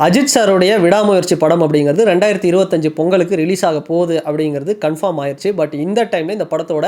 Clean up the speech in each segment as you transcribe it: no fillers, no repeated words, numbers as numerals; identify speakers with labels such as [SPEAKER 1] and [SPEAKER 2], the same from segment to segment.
[SPEAKER 1] அஜித் சாருடைய விடாமுயற்சி படம் அப்படிங்கிறது 2025 பொங்கலுக்கு ரிலீஸ் ஆக போகுது அப்படிங்கிறது கன்ஃபார்ம் ஆயிடுச்சு. பட் இந்த டைமில் இந்த படத்தோட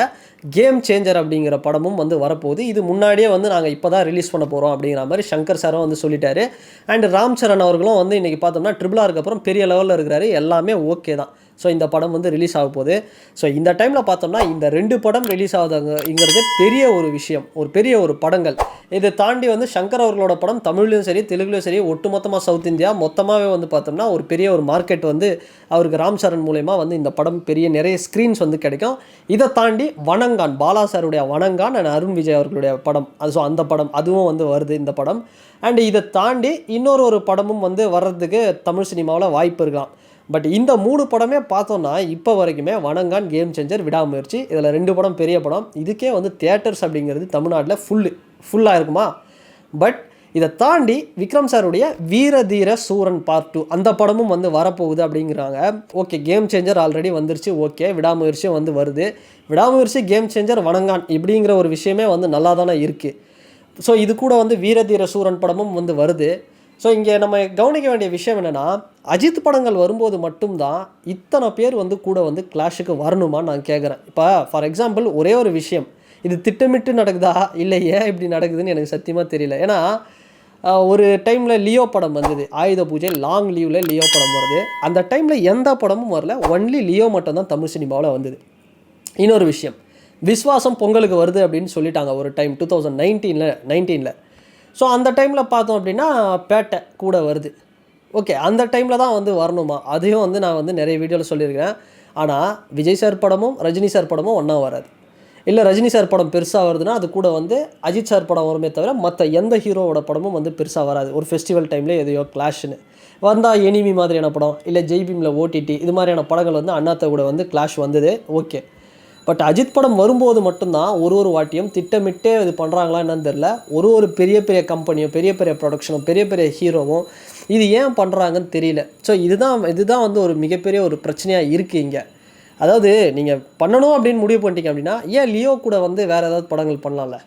[SPEAKER 1] கேம் சேஞ்சர் அப்படிங்கிற படமும் வந்து வரப்போகுது. இது முன்னாடியே வந்து நாங்கள் இப்போ தான் ரிலீஸ் பண்ண போகிறோம் அப்படிங்கிற மாதிரி சங்கர் சாரும் வந்து சொல்லிட்டாரு. அண்ட் ராம் சரண் அவர்களும் வந்து இன்றைக்கி பார்த்தோம்னா RRRக்கு அப்புறம் பெரிய லெவலில் இருக்கிறாரு. எல்லாமே ஓகே தான். ஸோ இந்த படம் வந்து ரிலீஸ் ஆக போகுது. ஸோ இந்த டைமில் பார்த்தோம்னா இந்த 2 படம் ரிலீஸ் ஆகுதுங்கிறது பெரிய ஒரு விஷயம், ஒரு பெரிய ஒரு படங்கள். இதை தாண்டி வந்து சங்கர் அவர்களோட படம் தமிழ்லையும் சரி தெலுங்குலையும் சரி ஒட்டுமொத்தமாக சவுத் இந்தியா மொத்தமாகவே வந்து பார்த்தோம்னா ஒரு பெரிய ஒரு மார்க்கெட் வந்து அவருக்கு ராம் சரண் மூலயமா வந்து இந்த படம் நிறைய ஸ்க்ரீன்ஸ் வந்து கிடைக்கும். இதை தாண்டி வணங்கான், பாலா சாருடைய வணங்கான் அண்ட் அருண் விஜய் அவர்களுடைய படம், ஸோ அந்த படம் அதுவும் வந்து வருது இந்த படம். அண்ட் இதை தாண்டி இன்னொரு படமும் வந்து வர்றதுக்கு தமிழ் சினிமாவில் வாய்ப்பு இருக்கலாம். பட் இந்த 3 படமே பார்த்தோன்னா இப்போ வரைக்குமே வணங்கான், கேம் சேஞ்சர், விடாமுயற்சி, இதில் 2 படம் பெரிய படம். இதுக்கே வந்து தியேட்டர்ஸ் அப்படிங்கிறது தமிழ்நாட்டில் ஃபுல்லாக இருக்குமா? பட் இதை தாண்டி விக்ரம் சாருடைய வீர தீர சூரன் பார்ட் 2 அந்த படமும் வந்து வரப்போகுது அப்படிங்கிறாங்க. ஓகே, கேம் சேஞ்சர் ஆல்ரெடி வந்துருச்சு, ஓகே, விடாமுயற்சியும் வந்து வருது. விடாமுயற்சி, கேம் சேஞ்சர், வணங்கான் இப்படிங்கிற ஒரு விஷயமே வந்து நல்லா தானே இருக்குது. ஸோ இது கூட வந்து வீர தீர சூரன் படமும் வந்து வருது. ஸோ இங்கே நம்ம கவனிக்க வேண்டிய விஷயம் என்னென்னா, அஜித் படங்கள் வரும்போது மட்டும்தான் இத்தனை பேர் வந்து கூட வந்து கிளாஷுக்கு வரணுமான்னு நான் கேட்குறேன். இப்போ ஃபார் எக்ஸாம்பிள் ஒரே ஒரு விஷயம், இது திட்டமிட்டு நடக்குதா இல்லை ஏன் இப்படி நடக்குதுன்னு எனக்கு சத்தியமாக தெரியல. ஏன்னா ஒரு டைமில் லியோ படம் வந்தது, ஆயுத பூஜை லாங் லீவில் லியோ படம் வருது. அந்த டைமில் எந்த படமும் வரல, ஒன்லி லியோ மட்டும்தான் தமிழ் சினிமாவில் வந்தது. இன்னொரு விஷயம், விஸ்வாசம் பொங்கலுக்கு வருது அப்படின்னு சொல்லிட்டாங்க ஒரு டைம் 2019. ஸோ அந்த டைமில் பார்த்தோம் அப்படின்னா பேட்டை கூட வருது. ஓகே, அந்த டைமில் தான் வந்து வரணுமா? அதையும் வந்து நான் வந்து நிறைய வீடியோவில் சொல்லியிருக்கிறேன். ஆனால் விஜய் சார் படமும் ரஜினி சார் படமும் ஒன்றா வராது. இல்லை ரஜினி சார் படம் பெருசாக வருதுன்னா அது கூட வந்து அஜித் சார் படம் வருமே தவிர மற்ற எந்த ஹீரோவோட படமும் வந்து பெருசாக வராது. ஒரு ஃபெஸ்டிவல் டைமில் எதையோ கிளாஷ்னு வந்தால் எனிமி மாதிரியான படம், இல்லை ஜெய்பீமில் ஓடிடி இது மாதிரியான படங்கள் வந்து அண்ணாத்த கூட வந்து கிளாஷ் வந்தது, ஓகே. பட் அஜித் படம் வரும்போது மட்டும்தான் ஒரு வாட்டியும் திட்டமிட்டே இது பண்ணுறாங்களா என்னன்னு தெரில. ஒரு பெரிய கம்பெனியும் பெரிய ப்ரொடக்ஷனும் பெரிய ஹீரோவும் இது ஏன் பண்ணுறாங்கன்னு தெரியல. ஸோ இதுதான் வந்து ஒரு மிகப்பெரிய ஒரு பிரச்சனையாக இருக்குது இங்கே. அதாவது நீங்கள் பண்ணணும் அப்படின்னு முடிவு பண்ணிட்டீங்க அப்படின்னா ஏன் லியோ கூட வந்து வேறு ஏதாவது படங்கள் பண்ணலாம்ல?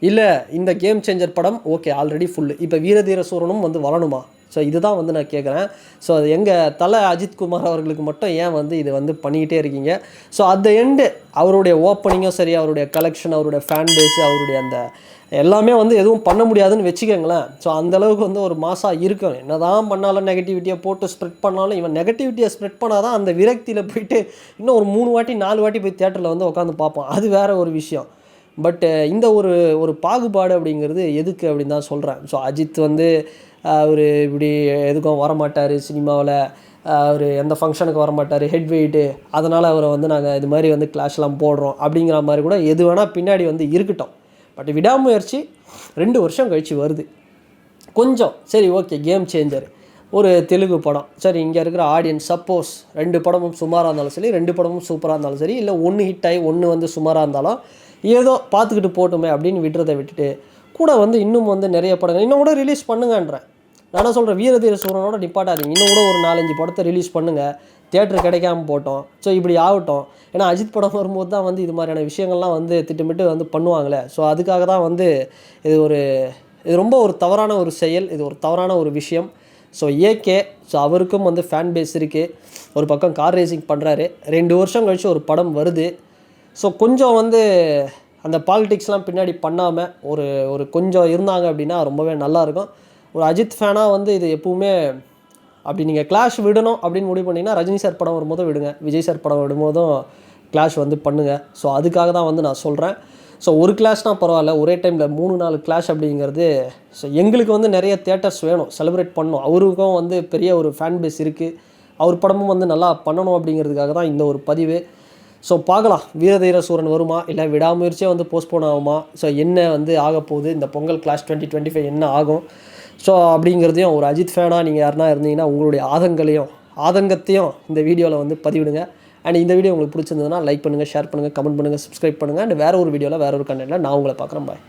[SPEAKER 1] இல்லை இந்த கேம் சேஞ்சர் படம் ஓகே ஆல்ரெடி ஃபுல்லு, இப்போ வீரதீர சூரனும் வந்து வரணுமா? ஸோ இதுதான் வந்து நான் கேட்குறேன். ஸோ அது எங்கள் தலை அஜித்குமார் அவர்களுக்கு மட்டும் ஏன் வந்து இது வந்து பண்ணிக்கிட்டே இருக்கீங்க? ஸோ அட் த எண்டு அவருடைய ஓப்பனிங்கும் சரி, அவருடைய கலெக்ஷன், அவருடைய ஃபேன் பேஸ், அவருடைய அந்த எல்லாமே வந்து எதுவும் பண்ண முடியாதுன்னு வச்சுக்கோங்களேன். ஸோ அந்தளவுக்கு வந்து ஒரு மாசாக இருக்கும். என்ன தான் பண்ணாலும் நெகட்டிவிட்டியை போட்டு ஸ்ப்ரெட் பண்ணாலும் இவன் நெகட்டிவிட்டியை ஸ்ப்ரெட் பண்ணால் தான் அந்த விரக்தியில் போயிட்டு இன்னும் ஒரு 3 வாட்டி 4 வாட்டி போய் தேட்டரில் வந்து உட்காந்து பார்ப்போம். அது வேறு ஒரு விஷயம். பட்டு இந்த ஒரு பாகுபாடு அப்படிங்கிறது எதுக்கு அப்படின்னு தான் சொல்கிறேன். ஸோ அஜித் வந்து அவர் இப்படி எதுக்கும் வரமாட்டார் சினிமாவில், அவர் எந்த ஃபங்க்ஷனுக்கு வரமாட்டார், ஹெட் வெயிட்டு, அதனால் அவரை வந்து நாங்கள் இது மாதிரி வந்து கிளாஷ்லாம் போடுறோம் அப்படிங்கிற மாதிரி கூட எது வேணால் பின்னாடி வந்து இருக்கட்டும். பட் விடாமுயற்சி 2 வருஷம் கழித்து வருது. கொஞ்சம் சரி ஓகே, கேம் சேஞ்சர் ஒரு தெலுங்கு படம், சரி இங்கே இருக்கிற ஆடியன்ஸ் சப்போஸ் 2 படமும் சுமாராக இருந்தாலும் சரி, 2 படமும் சூப்பராக இருந்தாலும் சரி, இல்லை 1 ஹிட் ஆகி 1 வந்து சுமாராக இருந்தாலும் ஏதோ பார்த்துக்கிட்டு போட்டுமே அப்படின்னு விடுறதை விட்டுட்டு கூட வந்து இன்னும் வந்து நிறைய படங்கள் இன்னும் கூட ரிலீஸ் பண்ணுங்கன்றேன். நான் சொல்கிறேன், வீரதீர சூரனோட நிப்பாட்டாதீங்க, இன்னும் கூட ஒரு 4-5 படத்தை ரிலீஸ் பண்ணுங்கள். தியேட்டர் கிடைக்காம போட்டோம், ஸோ இப்படி ஆகட்டும். ஏன்னா அஜித் படம் வரும்போது தான் வந்து இது மாதிரியான விஷயங்கள்லாம் வந்து திட்டமிட்டு வந்து பண்ணுவாங்களே. ஸோ அதுக்காக தான் வந்து இது ரொம்ப ஒரு தவறான ஒரு செயல், இது ஒரு தவறான ஒரு விஷயம். ஸோ ஏகே, ஸோ அவருக்கும் வந்து ஃபேன் பேஸ் இருக்குது. ஒரு பக்கம் கார் ரேசிங் பண்ணுறாரு, 2 வருஷம் கழித்து ஒரு படம் வருது. ஸோ கொஞ்சம் வந்து அந்த பாலிடிக்ஸ்லாம் பின்னாடி பண்ணாமல் ஒரு கொஞ்சம் இருந்தாங்க அப்படின்னா ரொம்பவே நல்லாயிருக்கும். ஒரு அஜித் ஃபேனாக வந்து இது எப்பவுமே அப்படி நீங்கள் கிளாஷ் விடணும் அப்படின்னு முடிவு பண்ணிங்கன்னா ரஜினி சார் படம் வரும்போதும் விடுங்க, விஜய் சார் படம் விடும்போதும் கிளாஷ் வந்து பண்ணுங்கள். ஸோ அதுக்காக தான் வந்து நான் சொல்கிறேன். ஸோ ஒரு கிளாஷ்னால் பரவாயில்ல, ஒரே டைமில் 3-4 கிளாஷ் அப்படிங்கிறது, ஸோ எங்களுக்கு வந்து நிறைய தியேட்டர்ஸ் வேணும், செலிப்ரேட் பண்ணணும். அவருக்கும் வந்து பெரிய ஒரு ஃபேன் பேஸ் இருக்குது, அவர் படமும் வந்து நல்லா பண்ணணும் அப்படிங்கிறதுக்காக தான் இந்த ஒரு பதிவு. ஸோ பார்க்கலாம், வீரதீர சூரன் வருமா இல்லை விடாமுயற்சியே வந்து போஸ்ட்போன் ஆகுமா? ஸோ என்ன வந்து ஆக போகுது, இந்த பொங்கல் கிளாஷ் 2025 என்ன ஆகும்? ஸோ அப்படிங்கிறதையும் ஒரு அஜித் ஃபேனாக நீங்கள் யாருனா இருந்தீங்கன்னா உங்களுடைய ஆதங்கத்தையும் இந்த வீடியோவில் வந்து பதிவிடுங்க. அண்ட் இந்த வீடியோ உங்களுக்கு பிடிச்சிருந்ததுன்னா லைக் பண்ணுங்கள், ஷேர் பண்ணுங்கள், கமெண்ட் பண்ணுங்கள், சப்ஸ்கிரைப் பண்ணுங்கள். அண்ட் வேறு ஒரு வீடியோவில் வேறு ஒரு கண்டென்ட்டில் நான் உங்களை பார்க்குறேன். பாய்.